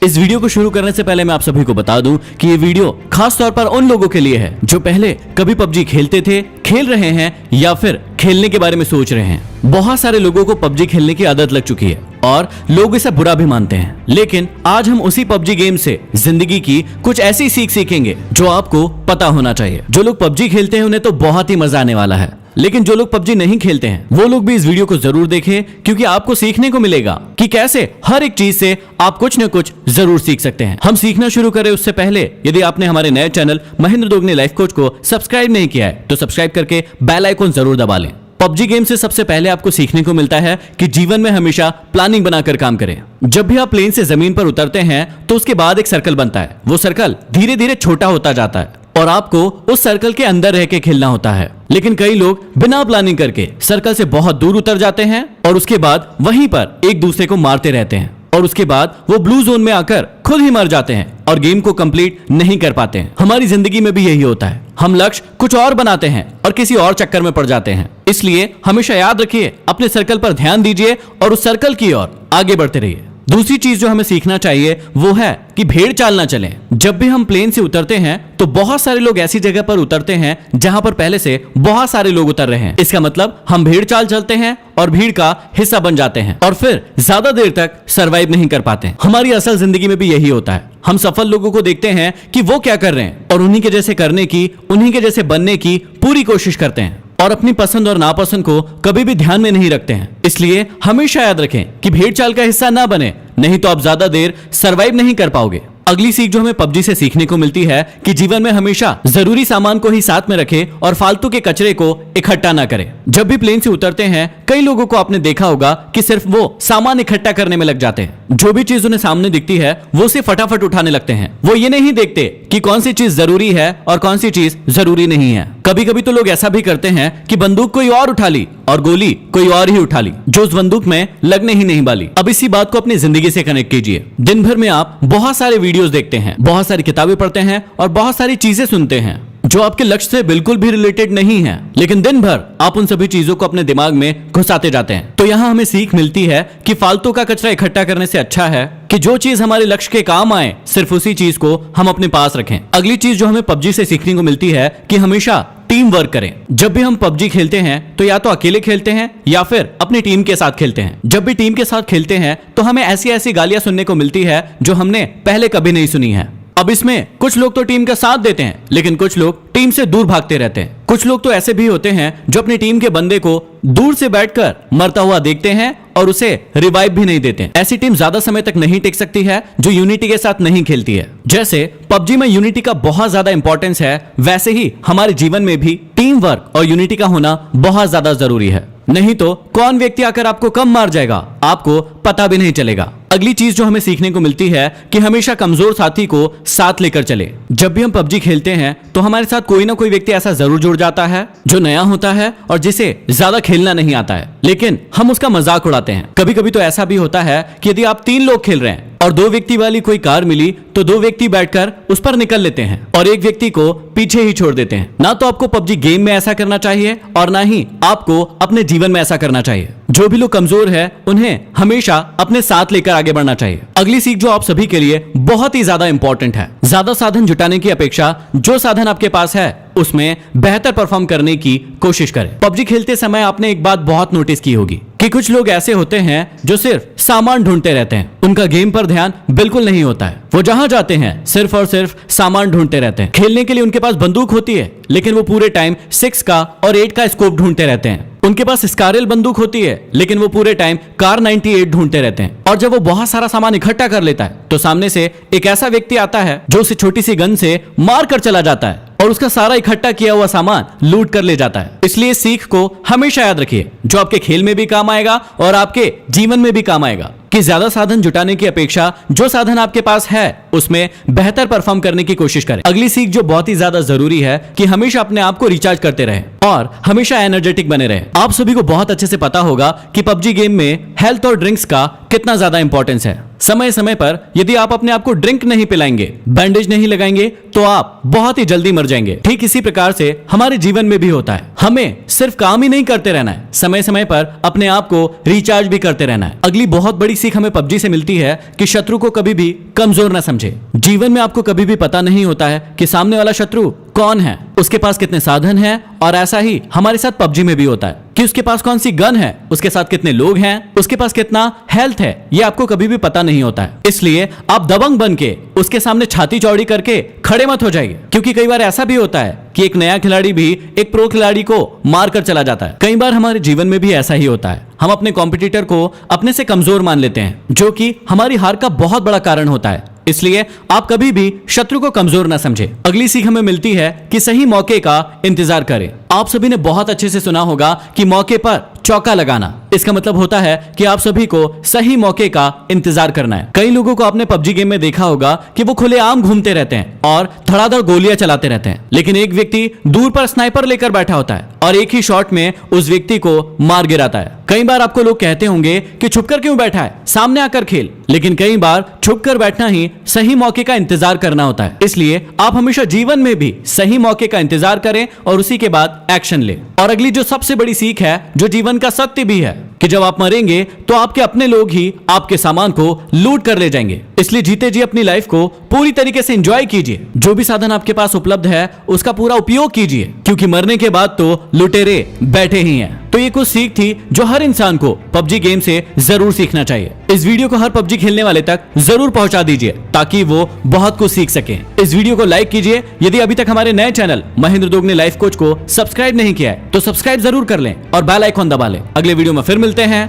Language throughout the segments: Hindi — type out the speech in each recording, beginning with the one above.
इस वीडियो को शुरू करने से पहले मैं आप सभी को बता दूं कि ये वीडियो खास तौर पर उन लोगों के लिए है जो पहले कभी पबजी खेलते थे, खेल रहे हैं या फिर खेलने के बारे में सोच रहे हैं। बहुत सारे लोगों को पबजी खेलने की आदत लग चुकी है और लोग इसे बुरा भी मानते हैं, लेकिन आज हम उसी पबजी गेम से जिंदगी की कुछ ऐसी सीख सीखेंगे जो आपको पता होना चाहिए। जो लोग पबजी खेलते हैं उन्हें तो बहुत ही मजा आने वाला है, लेकिन जो लोग पबजी नहीं खेलते हैं वो लोग भी इस वीडियो को जरूर देखें, क्योंकि आपको सीखने को मिलेगा कि कैसे हर एक चीज से आप कुछ न कुछ जरूर सीख सकते हैं। हम सीखना शुरू करें उससे पहले यदि आपने हमारे नए channel Mahendra Dogne life coach को सब्सक्राइब नहीं किया है तो सब्सक्राइब करके बेल आइकन जरूर दबा लें। पबजी गेम से सबसे पहले आपको सीखने को मिलता है कि जीवन में हमेशा प्लानिंग बनाकर काम करें। जब भी आप प्लेन से जमीन पर उतरते हैं तो उसके बाद एक सर्कल बनता है। वो सर्कल धीरे धीरे छोटा होता जाता है और आपको उस सर्कल के अंदर रह के खेलना होता है, लेकिन कई लोग बिना प्लानिंग करके सर्कल से बहुत दूर उतर जाते हैं और उसके बाद वहीं पर एक दूसरे को मारते रहते हैं और उसके बाद वो ब्लू जोन में आकर खुद ही मर जाते हैं और गेम को कंप्लीट नहीं कर पाते हैं। हमारी जिंदगी में भी यही होता है, हम लक्ष्य कुछ और बनाते हैं और किसी और चक्कर में पड़ जाते हैं। इसलिए हमेशा याद रखिए, अपने सर्कल पर ध्यान दीजिए और उस सर्कल की ओर आगे बढ़ते रहिए। दूसरी चीज जो हमें सीखना चाहिए वो है कि भेड़ चाल ना चलें। जब भी हम प्लेन से उतरते हैं तो बहुत सारे लोग ऐसी जगह पर उतरते हैं जहां पर पहले से बहुत सारे लोग उतर रहे हैं। इसका मतलब हम भेड़ चाल चलते हैं और भीड़ का हिस्सा बन जाते हैं और फिर ज्यादा देर तक सरवाइव नहीं कर पाते। हमारी असल जिंदगी में भी यही होता है। हम सफल लोगों को देखते हैं कि वो क्या कर रहे हैं और उन्हीं के जैसे करने की, उन्हीं के जैसे बनने की पूरी कोशिश करते हैं और अपनी पसंद और नापसंद को कभी भी ध्यान में नहीं रखते हैं। इसलिए हमेशा याद रखें कि भेड़ चाल का हिस्सा ना बने, नहीं तो आप ज्यादा देर सरवाइव नहीं कर पाओगे। अगली सीख जो हमें पबजी से सीखने को मिलती है कि जीवन में हमेशा जरूरी सामान को ही साथ में रखें और फालतू के कचरे को इकट्ठा ना करें। जब भी प्लेन से उतरते हैं कई लोगों को आपने देखा होगा कि सिर्फ वो सामान इकट्ठा करने में लग जाते हैं। जो भी चीज उन्हें सामने दिखती है वो उसे फटाफट उठाने लगते हैं। वो ये नहीं देखते कि कौन सी चीज जरूरी है और कौन सी चीज जरूरी नहीं है। कभी कभी तो लोग ऐसा भी करते हैं कि बंदूक कोई और उठा ली और गोली कोई और ही उठा ली जो उस बंदूक में लगने ही नहीं वाली। अब इसी बात को अपनी जिंदगी से कनेक्ट कीजिए। दिन भर में आप बहुत सारे वीडियोस देखते हैं, बहुत सारी किताबें पढ़ते हैं और बहुत सारी चीजें सुनते हैं जो आपके लक्ष्य से बिल्कुल भी रिलेटेड नहीं है, लेकिन दिन भर आप उन सभी चीजों को अपने दिमाग में घुसाते जाते हैं। तो यहाँ हमें सीख मिलती है कि फालतू का कचरा इकट्ठा करने से अच्छा है कि जो चीज हमारे लक्ष्य के काम आए सिर्फ उसी चीज को हम अपने पास रखें। अगली चीज जो हमें पबजी से सीखने को मिलती है कि हमेशा टीम वर्क करें। जब भी हम पबजी खेलते हैं तो या तो अकेले खेलते हैं या फिर अपनी टीम के साथ खेलते हैं। जब भी टीम के साथ खेलते हैं तो हमें ऐसी ऐसी गालियां सुनने को मिलती है जो हमने पहले कभी नहीं सुनी है। अब इसमें कुछ लोग तो टीम का साथ देते हैं, लेकिन कुछ लोग टीम से दूर भागते रहते हैं। कुछ लोग तो ऐसे भी होते हैं जो अपनी टीम के बंदे को दूर से बैठकर मरता हुआ देखते हैं और उसे रिवाइव भी नहीं देते। ऐसी टीम ज्यादा समय तक नहीं टिक सकती है जो यूनिटी के साथ नहीं खेलती है। जैसे पबजी में यूनिटी का बहुत ज्यादा इंपॉर्टेंस है, वैसे ही हमारे जीवन में भी टीम वर्क और यूनिटी का होना बहुत ज्यादा जरूरी है। नहीं तो कौन व्यक्ति आकर आपको कम मार जाएगा आपको पता भी नहीं चलेगा। अगली चीज जो हमें सीखने को मिलती है कि हमेशा कमजोर साथी को साथ लेकर चले। जब भी हम पबजी खेलते हैं तो हमारे साथ कोई ना कोई व्यक्ति ऐसा जरूर जुड़ जाता है जो नया होता है और जिसे ज्यादा खेलना नहीं आता है, लेकिन हम उसका मजाक उड़ाते हैं। कभी कभी तो ऐसा भी होता है कि यदि आप 3 लोग खेल रहे हैं और 2 व्यक्ति वाली कोई कार मिली तो 2 व्यक्ति बैठकर उस पर निकल लेते हैं और एक व्यक्ति को पीछे ही छोड़ देते हैं। ना तो आपको पबजी गेम में ऐसा करना चाहिए और ना ही आपको अपने जीवन में ऐसा करना चाहिए। जो भी लोग कमजोर है उन्हें हमेशा अपने साथ लेकर आगे बढ़ना चाहिए। अगली सीख जो आप सभी के लिए बहुत ही ज्यादा इंपॉर्टेंट है, ज्यादा साधन जुटाने की अपेक्षा जो साधन आपके पास है उसमें बेहतर परफॉर्म करने की कोशिश करें। पबजी खेलते समय आपने एक बात बहुत नोटिस की होगी कि कुछ लोग ऐसे होते हैं जो सिर्फ सामान ढूंढते रहते हैं। उनका गेम पर ध्यान बिल्कुल नहीं होता है। वो जहां जाते हैं सिर्फ और सिर्फ सामान ढूंढते रहते हैं। खेलने के लिए उनके पास बंदूक होती है, लेकिन वो पूरे टाइम 6 का और 8 का स्कोप ढूंढते रहते हैं। उनके पास स्कारल बंदूक होती है, लेकिन वो पूरे टाइम कार 98 ढूंढते रहते हैं। और जब वो बहुत सारा सामान इकट्ठा कर लेता है तो सामने से एक ऐसा व्यक्ति आता है जो उसे छोटी सी गन से मार कर चला जाता है और उसका सारा इकट्ठा किया हुआ सामान लूट कर ले जाता है। इसलिए सीख को हमेशा याद रखिए, जो आपके खेल में भी काम आएगा और आपके जीवन में भी काम आएगा, कि ज्यादा साधन जुटाने की अपेक्षा जो साधन आपके पास है उसमें बेहतर परफॉर्म करने की कोशिश करें। अगली सीख जो बहुत ही ज्यादा जरूरी है कि हमेशा अपने आप को रिचार्ज करते रहें और हमेशा एनर्जेटिक बने रहें। आप सभी को बहुत अच्छे से पता होगा कि पबजी गेम में हेल्थ और ड्रिंक्स का कितना ज्यादा इंपॉर्टेंस है। समय समय पर यदि आप अपने आप को ड्रिंक नहीं पिलाएंगे, बैंडेज नहीं लगाएंगे तो आप बहुत ही जल्दी मर जाएंगे। ठीक इसी प्रकार से हमारे जीवन में भी होता है। हमें सिर्फ काम ही नहीं करते रहना है, समय समय पर अपने आप को रिचार्ज भी करते रहना है। अगली बहुत बड़ी सीख हमें पबजी से मिलती है कि शत्रु को कभी भी कमजोर ना समझे। जीवन में आपको कभी भी पता नहीं होता है कि सामने वाला शत्रु कौन है, उसके पास कितने साधन हैं, और ऐसा ही हमारे साथ पबजी में भी होता है कि उसके पास कौन सी गन है, उसके साथ कितने लोग हैं, उसके पास कितना हेल्थ है, ये आपको कभी भी पता नहीं होता है। इसलिए आप दबंग बन के उसके सामने छाती चौड़ी करके खड़े मत हो जाइए, क्योंकि कई बार ऐसा भी होता है कि एक नया खिलाड़ी भी एक प्रो खिलाड़ी को मार कर चला जाता है। कई बार हमारे जीवन में भी ऐसा ही होता है, हम अपने कॉम्पिटिटर को अपने से कमजोर मान लेते हैं, जो कि हमारी हार का बहुत बड़ा कारण होता है। इसलिए आप कभी भी शत्रु को कमजोर ना समझे। अगली सीख हमें मिलती है कि सही मौके का इंतजार करें। आप सभी ने बहुत अच्छे से सुना होगा कि मौके पर चौका लगाना, इसका मतलब होता है कि आप सभी को सही मौके का इंतजार करना है। कई लोगों को आपने पबजी गेम में देखा होगा कि वो खुलेआम घूमते रहते हैं और धड़ाधड़ गोलियां चलाते रहते हैं, लेकिन एक व्यक्ति दूर पर स्नाइपर लेकर बैठा होता है और एक ही शॉट में उस व्यक्ति को मार गिराता है। कई बार आपको लोग कहते होंगे कि छुपकर क्यों बैठा है, सामने आकर खेल, लेकिन कई बार छुपकर बैठना ही सही मौके का इंतजार करना होता है। इसलिए आप हमेशा जीवन में भी सही मौके का इंतजार करें और उसी के बाद एक्शन लें। और अगली जो सबसे बड़ी सीख है, जो जीवन का सत्य भी है, कि जब आप मरेंगे तो आपके अपने लोग ही आपके सामान को लूट कर ले जाएंगे। इसलिए जीते जी अपनी लाइफ को पूरी तरीके से एंजॉय कीजिए। जो भी साधन आपके पास उपलब्ध है उसका पूरा उपयोग कीजिए, क्योंकि मरने के बाद तो लुटेरे बैठे ही हैं। तो ये कुछ सीख थी जो हर इंसान को पबजी गेम से जरूर सीखना चाहिए। इस वीडियो को हर पबजी खेलने वाले तक जरूर पहुंचा दीजिए ताकि वो बहुत कुछ सीख सके। इस वीडियो को लाइक कीजिए। यदि अभी तक हमारे नए channel Mahendra Dogne life coach को सब्सक्राइब नहीं किया है तो सब्सक्राइब जरूर कर लें और बेल आइकॉन दबा लें। अगले वीडियो में फिर मिलते हैं।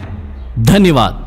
धन्यवाद।